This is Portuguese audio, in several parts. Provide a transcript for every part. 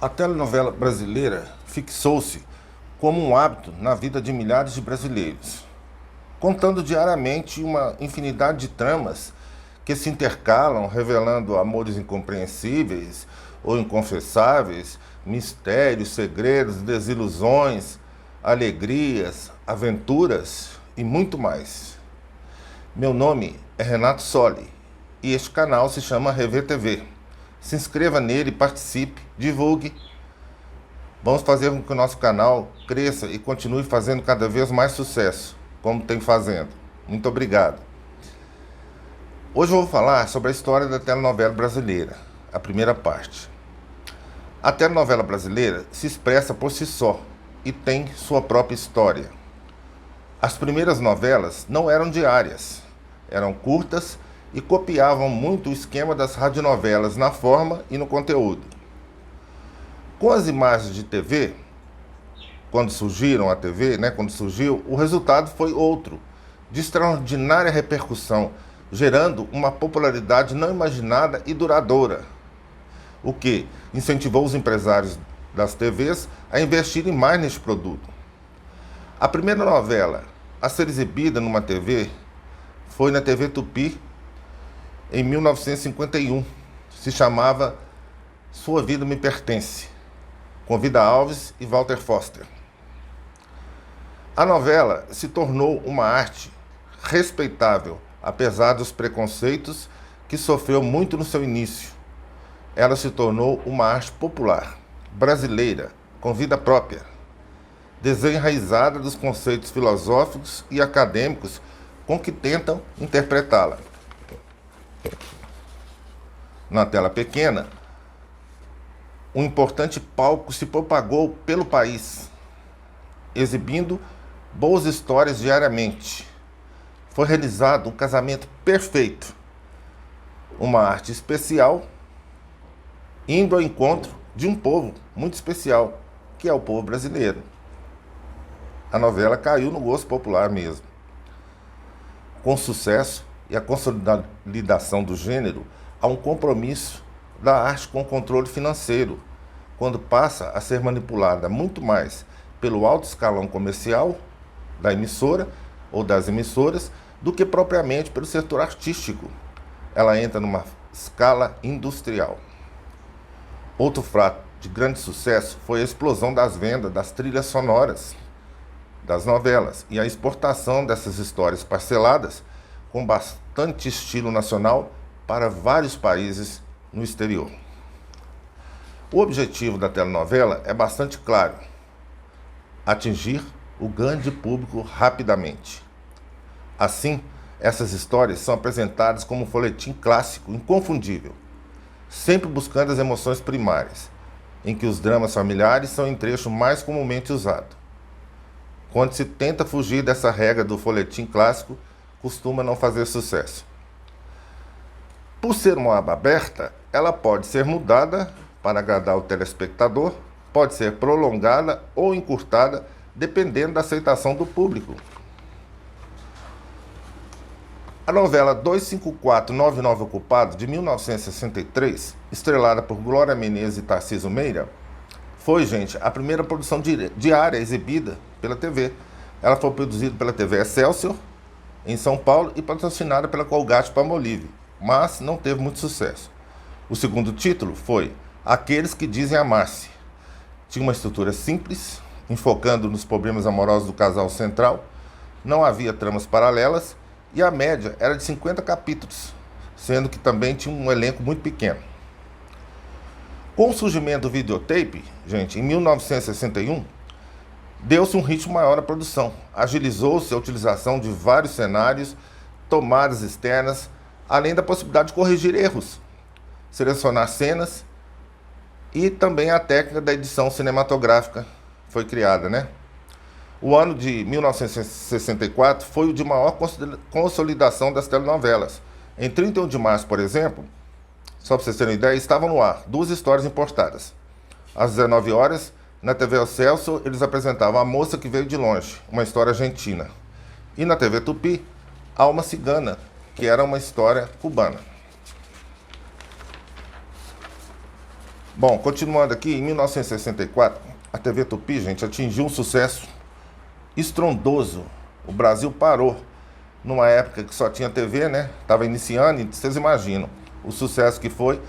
A telenovela brasileira fixou-se como um hábito na vida de milhares de brasileiros, contando diariamente uma infinidade de tramas que se intercalam, revelando amores incompreensíveis ou inconfessáveis, mistérios, segredos, desilusões, alegrias, aventuras e muito mais. Meu nome é Renato Soli e este canal se chama ReverTV. Se inscreva nele, participe, divulgue. Vamos fazer com que o nosso canal cresça e continue fazendo cada vez mais sucesso, como tem fazendo. Muito obrigado. Hoje eu vou falar sobre a história da telenovela brasileira, a primeira parte. A telenovela brasileira se expressa por si só e tem sua própria história. As primeiras novelas não eram diárias, eram curtas e copiavam muito o esquema das radionovelas na forma e no conteúdo. Com as imagens de TV, quando surgiram a TV, quando surgiu, o resultado foi outro, de extraordinária repercussão, gerando uma popularidade não imaginada e duradoura, o que incentivou os empresários das TVs a investirem mais neste produto. A primeira novela a ser exibida numa TV foi na TV Tupi, em 1951. Se chamava Sua Vida Me Pertence, com Vida Alves e Walter Foster. A novela se tornou uma arte respeitável, apesar dos preconceitos que sofreu muito no seu início. Ela se tornou uma arte popular, brasileira, com vida própria, desenraizada dos conceitos filosóficos e acadêmicos com que tentam interpretá-la. Na tela pequena, um importante palco se propagou pelo país, exibindo boas histórias diariamente. Foi realizado um casamento perfeito, uma arte especial, indo ao encontro de um povo muito especial, que é o povo brasileiro. A novela caiu no gosto popular mesmo. Com sucesso e a consolidação do gênero, há um compromisso da arte com o controle financeiro, quando passa a ser manipulada muito mais pelo alto escalão comercial da emissora ou das emissoras do que propriamente pelo setor artístico. Ela entra numa escala industrial. Outro fato de grande sucesso foi a explosão das vendas das trilhas sonoras das novelas e a exportação dessas histórias parceladas com bastante estilo nacional para vários países no exterior. O objetivo da telenovela é bastante claro: atingir o grande público rapidamente. Assim, essas histórias são apresentadas como um folhetim clássico, inconfundível, sempre buscando as emoções primárias, em que os dramas familiares são em trecho mais comumente usado. Quando se tenta fugir dessa regra do folhetim clássico, costuma não fazer sucesso. Por ser uma aba aberta, ela pode ser mudada para agradar o telespectador, pode ser prolongada ou encurtada, dependendo da aceitação do público. A novela 25499 Ocupado, de 1963, estrelada por Glória Menezes e Tarcísio Meira, foi, a primeira produção diária exibida pela TV. Ela foi produzida pela TV Excelsior, em São Paulo, e patrocinada pela Colgate-Palmolive, mas não teve muito sucesso. O segundo título foi Aqueles que Dizem Amar-se. Tinha uma estrutura simples, enfocando nos problemas amorosos do casal central, não havia tramas paralelas e a média era de 50 capítulos, sendo que também tinha um elenco muito pequeno. Com o surgimento do videotape, em 1961, deu-se um ritmo maior à produção. Agilizou-se a utilização de vários cenários, tomadas externas, além da possibilidade de corrigir erros, selecionar cenas, e também a técnica da edição cinematográfica foi criada, O ano de 1964 foi o de maior consolidação das telenovelas. Em 31 de março, por exemplo, só para vocês terem uma ideia, estavam no ar duas histórias importadas. Às 19 horas, na TV Excelsior, eles apresentavam A Moça que Veio de Longe, uma história argentina. E na TV Tupi, Alma Cigana, que era uma história cubana. Bom, continuando aqui, em 1964, a TV Tupi, gente, atingiu um sucesso estrondoso. O Brasil parou numa época que só tinha TV, né? Estava iniciando, e vocês imaginam o sucesso que foi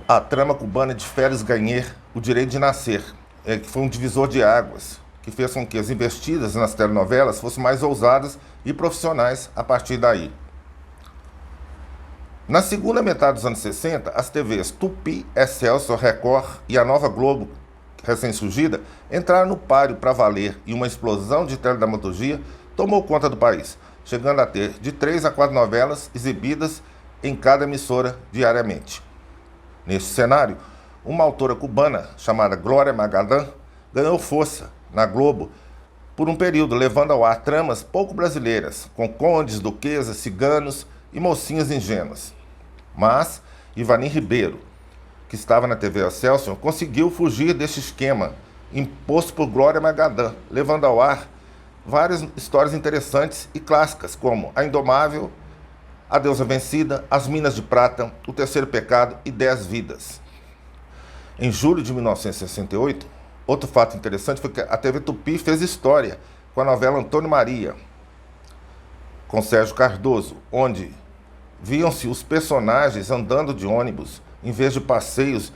a trama cubana de Félix Garnier, O Direito de Nascer, que foi um divisor de águas, que fez com que as investidas nas telenovelas fossem mais ousadas e profissionais a partir daí. Na segunda metade dos anos 60, as TVs Tupi, Excelsior, Record e a Nova Globo, recém-surgida, entraram no páreo para valer e uma explosão de teledramaturgia tomou conta do país, chegando a ter de 3 a 4 novelas exibidas em cada emissora diariamente. Neste cenário, uma autora cubana chamada Glória Magalhães ganhou força na Globo por um período, levando ao ar tramas pouco brasileiras, com condes, duquesas, ciganos e mocinhas ingênuas. Mas Ivani Ribeiro, que estava na TV Excelsior, conseguiu fugir deste esquema imposto por Glória Magalhães, levando ao ar várias histórias interessantes e clássicas, como A Indomável, A Deusa Vencida, As Minas de Prata, O Terceiro Pecado e 10 Vidas. Em julho de 1968, outro fato interessante foi que a TV Tupi fez história com a novela Antônio Maria, com Sérgio Cardoso, onde viam-se os personagens andando de ônibus em vez de passeios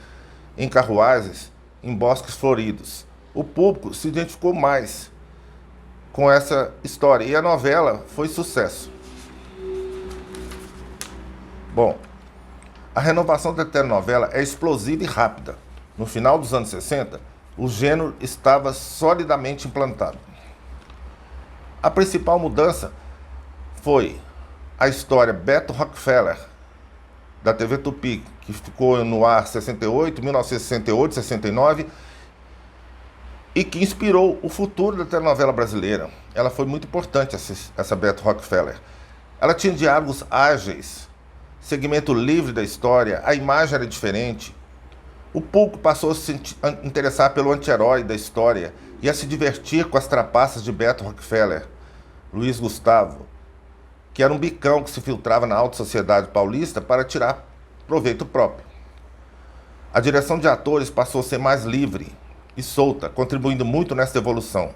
em carruagens em bosques floridos. O público se identificou mais com essa história e a novela foi sucesso. Bom, a renovação da telenovela é explosiva e rápida. No final dos anos 60, o gênero estava solidamente implantado. A principal mudança foi a história Beto Rockefeller, da TV Tupi, que ficou no ar 1968, 69, e que inspirou o futuro da telenovela brasileira. Ela foi muito importante, essa Beto Rockefeller. Ela tinha diálogos ágeis, segmento livre da história, a imagem era diferente. O público passou a se interessar pelo anti-herói da história e a se divertir com as trapaças de Beto Rockefeller, Luiz Gustavo, que era um bicão que se filtrava na alta sociedade paulista para tirar proveito próprio. A direção de atores passou a ser mais livre e solta, contribuindo muito nessa evolução.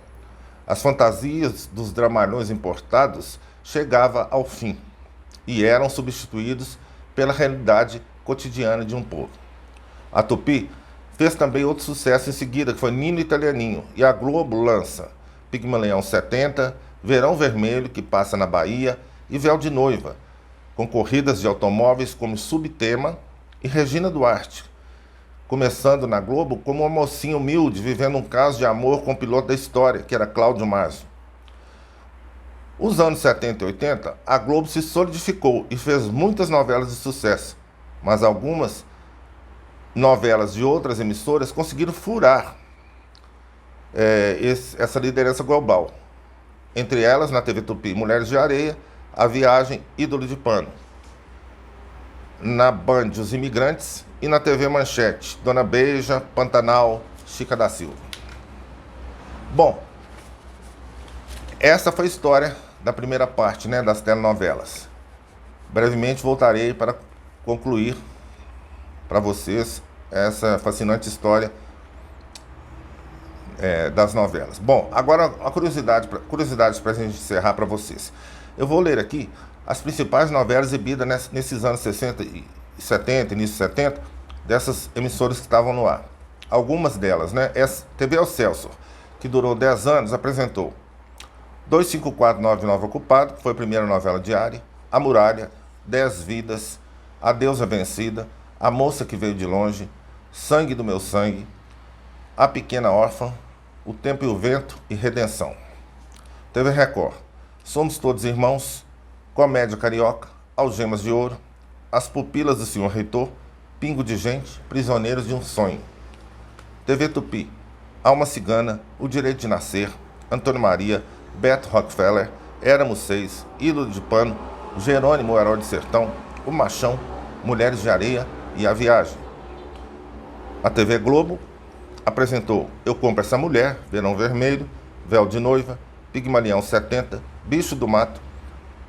As fantasias dos dramalhões importados chegavam ao fim e eram substituídos pela realidade cotidiana de um povo. A Tupi fez também outro sucesso em seguida, que foi Nino Italianinho, e a Globo lança Pigmalião 70, Verão Vermelho, que passa na Bahia, e Véu de Noiva, com corridas de automóveis como subtema, e Regina Duarte, começando na Globo como uma mocinha humilde, vivendo um caso de amor com o piloto da história, que era Cláudio Márcio. Os anos 70 e 80, a Globo se solidificou e fez muitas novelas de sucesso, mas algumas novelas de outras emissoras conseguiram furar essa liderança global. Entre elas, na TV Tupi, Mulheres de Areia, A Viagem, Ídolo de Pano. Na Band, Os Imigrantes, e na TV Manchete, Dona Beija, Pantanal, Chica da Silva. Bom, essa foi a história da primeira parte, né, das telenovelas. Brevemente voltarei para concluir para vocês essa fascinante história das novelas. Bom, agora a curiosidades para a gente encerrar para vocês. Eu vou ler aqui as principais novelas exibidas nesses anos 60 e 70, início de 70, dessas emissoras que estavam no ar. Algumas delas, né? TV Excelsior, que durou 10 anos, apresentou 2549 Ocupado, que foi a primeira novela diária, A Muralha, 10 Vidas, A Deusa Vencida, A Moça que Veio de Longe, Sangue do Meu Sangue, A Pequena Órfã, O Tempo e o Vento e Redenção. TV Record, Somos Todos Irmãos, Comédia Carioca, Algemas de Ouro, As Pupilas do Senhor Reitor, Pingo de Gente, Prisioneiros de um Sonho. TV Tupi, Alma Cigana, O Direito de Nascer, Antônio Maria, Beto Rockefeller, Éramos Seis, Ídolo de Pano, Jerônimo, o Herói de Sertão, O Machão, Mulheres de Areia e A Viagem. A TV Globo apresentou Eu Compro Essa Mulher, Verão Vermelho, Véu de Noiva, Pigmalião 70, Bicho do Mato,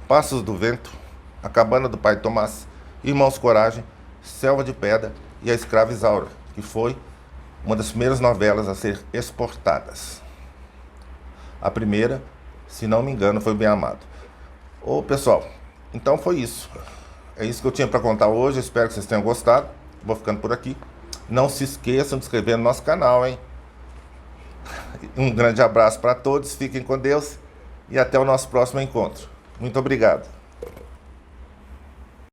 Passos do Vento, A Cabana do Pai Tomás, Irmãos Coragem, Selva de Pedra e A Escrava Isaura. que foi uma das primeiras novelas a ser exportadas. A primeira, se não me engano, foi Bem Amado. Ô pessoal, então foi isso. É isso que eu tinha para contar hoje, espero que vocês tenham gostado. Vou ficando por aqui. Não se esqueçam de se inscrever no nosso canal, hein? Um grande abraço para todos, fiquem com Deus e até o nosso próximo encontro. Muito obrigado.